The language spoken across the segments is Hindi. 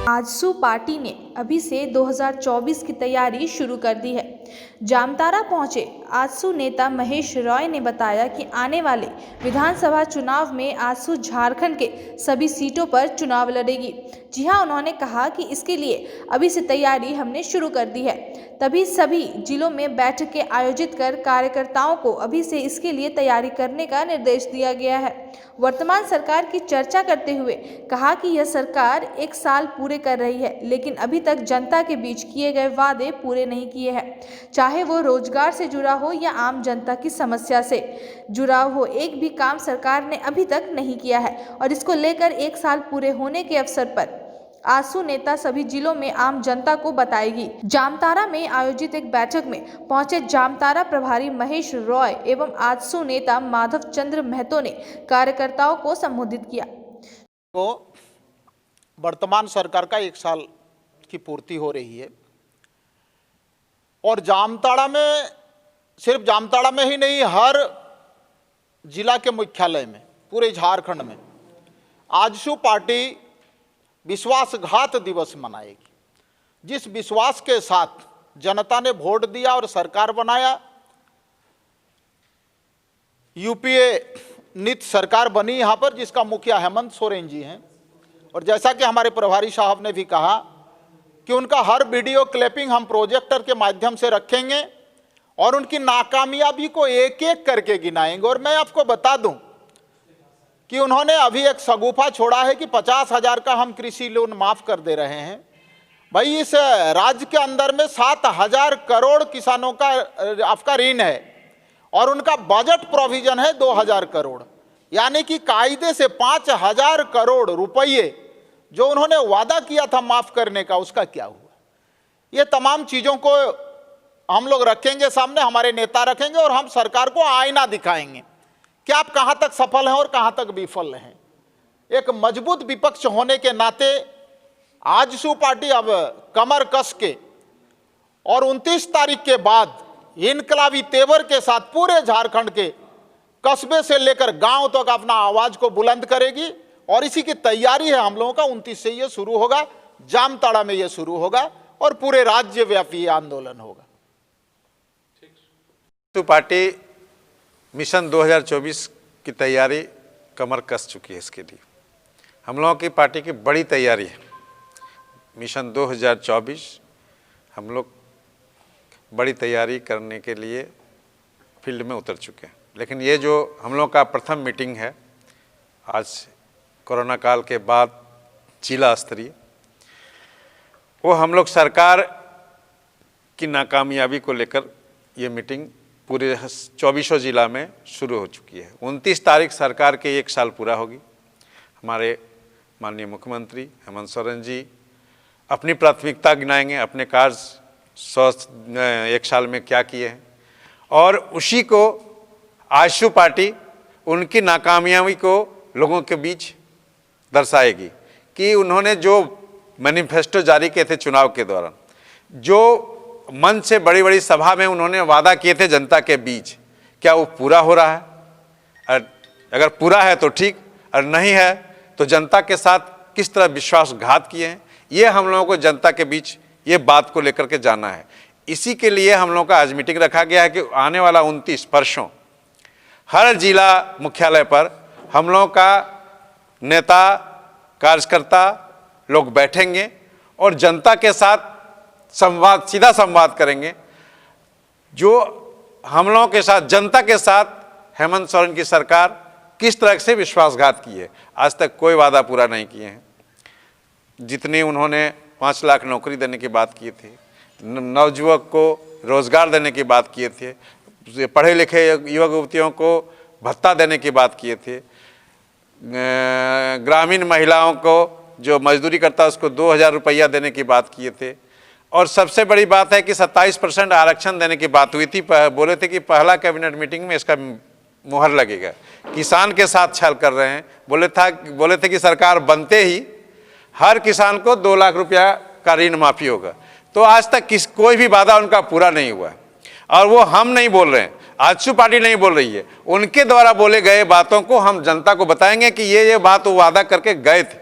आजसू पार्टी ने अभी से 2024 की तैयारी शुरू कर दी है। जामताड़ा पहुंचे आजसू नेता महेश रॉय ने बताया कि आने वाले विधानसभा चुनाव में आजसू झारखंड के सभी सीटों पर चुनाव लड़ेगी। जी हां, उन्होंने कहा कि इसके लिए अभी से तैयारी हमने शुरू कर दी है। तभी सभी जिलों में बैठकें आयोजित कर कार्यकर्ताओं को अभी से इसके लिए तैयारी करने का निर्देश दिया गया है। वर्तमान सरकार की चर्चा करते हुए कहा कि यह सरकार 1 साल पूरे कर रही है, लेकिन अभी तक जनता के बीच किए गए वादे पूरे नहीं किए हैं, चाहे वो रोजगार से जुड़ा हो या आम जनता की समस्या से जुड़ा हो। एक भी काम सरकार ने अभी तक नहीं किया है और इसको लेकर 1 साल पूरे होने के अवसर पर आजसू नेता सभी जिलों में आम जनता को बताएगी। जामताड़ा में आयोजित एक बैठक में पहुंचे जामताड़ा प्रभारी महेश रॉय एवं आजसू नेता माधव चंद्र महतो ने कार्यकर्ताओं को संबोधित किया। तो वर्तमान सरकार का 1 साल की पूर्ति हो रही है और जामताड़ा में, सिर्फ जामताड़ा में ही नहीं, हर जिला के मुख्यालय में, पूरे झारखंड में आजसू पार्टी विश्वासघात दिवस मनाएगी। जिस विश्वास के साथ जनता ने वोट दिया और सरकार बनाया, यूपीए नीति सरकार बनी यहाँ पर, जिसका मुखिया हेमंत सोरेन जी हैं। और जैसा कि हमारे प्रभारी साहब ने भी कहा कि उनका हर वीडियो क्लिपिंग हम प्रोजेक्टर के माध्यम से रखेंगे और उनकी नाकामयाबी को एक एक करके गिनाएंगे। और मैं आपको बता दूं कि उन्होंने अभी एक शगुफा छोड़ा है कि 50,000 का हम कृषि लोन माफ कर दे रहे हैं। भाई, इस राज्य के अंदर में 7,000 करोड़ किसानों का आपका ऋण है और उनका बजट प्रोविजन है 2,000 करोड़, यानी कि कायदे से 5,000 करोड़ रुपये जो उन्होंने वादा किया था माफ करने का, उसका क्या हुआ। ये तमाम चीज़ों को हम लोग रखेंगे सामने, हमारे नेता रखेंगे और हम सरकार को आईना दिखाएंगे कि आप कहां तक सफल हैं और कहां तक विफल हैं। एक मजबूत विपक्ष होने के नाते आजसू पार्टी अब कमर कस के और 29 तारीख के बाद इनकलाबी तेवर के साथ पूरे झारखंड के कस्बे से लेकर गांव तक अपना आवाज को बुलंद करेगी और इसी की तैयारी है हम लोगों का। 29 से ये शुरू होगा, जामताड़ा में ये शुरू होगा और पूरे राज्य व्यापी ये आंदोलन होगा। पार्टी मिशन 2024 की तैयारी कमर कस चुकी है। इसके लिए हम लोगों की पार्टी की बड़ी तैयारी है। मिशन 2024 हम लोग बड़ी तैयारी करने के लिए फील्ड में उतर चुके हैं। लेकिन ये जो हम लोग का प्रथम मीटिंग है आज कोरोना काल के बाद जिला स्तरीय, वो हम लोग सरकार की नाकामयाबी को लेकर ये मीटिंग पूरे 24 जिला में शुरू हो चुकी है। 29 तारीख सरकार के 1 साल पूरा होगी। हमारे माननीय मुख्यमंत्री हेमंत सोरेन जी अपनी प्राथमिकता गिनाएंगे, अपने कार्य 1 साल में क्या किए हैं, और उसी को आजसू पार्टी उनकी नाकामयाबी को लोगों के बीच दर्शाएगी कि उन्होंने जो मैनिफेस्टो जारी किए थे चुनाव के दौरान, जो मन से बड़ी बड़ी सभा में उन्होंने वादा किए थे जनता के बीच, क्या वो पूरा हो रहा है? और अगर पूरा है तो ठीक, और नहीं है तो जनता के साथ किस तरह विश्वासघात किए हैं, ये हम लोगों को जनता के बीच ये बात को लेकर के जाना है। इसी के लिए हम लोगों का आज मीटिंग रखा गया है कि आने वाला 29 परसों हर जिला मुख्यालय पर हम लोगों का नेता कार्यकर्ता लोग बैठेंगे और जनता के साथ संवाद, सीधा संवाद करेंगे। जो हम लोगों के साथ, जनता के साथ हेमंत सोरेन की सरकार किस तरह से विश्वासघात की है। आज तक कोई वादा पूरा नहीं किए हैं। जितनी उन्होंने 5 लाख नौकरी देने की बात की थी, नवयुवक को रोजगार देने की बात किए थे, पढ़े लिखे युवक युवतियों को भत्ता देने की बात किए थे, ग्रामीण महिलाओं को जो मजदूरी करता है उसको 2,000 रुपया देने की बात किए थे, और सबसे बड़ी बात है कि 27% आरक्षण देने की बात हुई थी। बोले थे कि पहला कैबिनेट मीटिंग में इसका मुहर लगेगा। किसान के साथ छल कर रहे हैं। बोले थे कि सरकार बनते ही हर किसान को 2 लाख रुपया का ऋण माफी होगा। तो आज तक कोई भी वादा उनका पूरा नहीं हुआ है। और वो हम नहीं बोल रहे हैं, आजसू पार्टी नहीं बोल रही है, उनके द्वारा बोले गए बातों को हम जनता को बताएंगे कि ये बात वो वादा करके गए थे,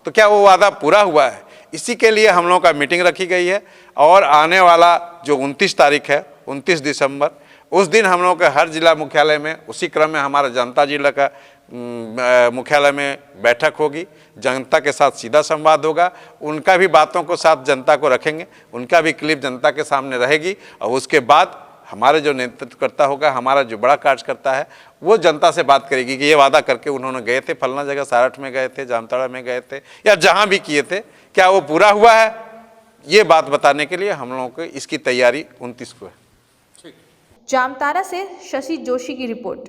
तो क्या वो वादा पूरा हुआ है। इसी के लिए हम लोगों का मीटिंग रखी गई है। और आने वाला जो 29 तारीख है, 29 दिसंबर, उस दिन हम लोगों के हर जिला मुख्यालय में, उसी क्रम में हमारा जनता जिला का मुख्यालय में बैठक होगी। जनता के साथ सीधा संवाद होगा, उनका भी बातों को साथ जनता को रखेंगे, उनका भी क्लिप जनता के सामने रहेगी। और उसके बाद हमारे जो नेतृत्वकर्ता होगा, हमारा जो बड़ा कार्यकर्ता है, वो जनता से बात करेगी कि ये वादा करके उन्होंने गए थे फलना जगह, सारठ में गए थे, जामताड़ा में गए थे, या जहाँ भी किए थे, क्या वो पूरा हुआ है, ये बात बताने के लिए हम लोगों को इसकी तैयारी 29 को है। जामताड़ा से शशि जोशी की रिपोर्ट।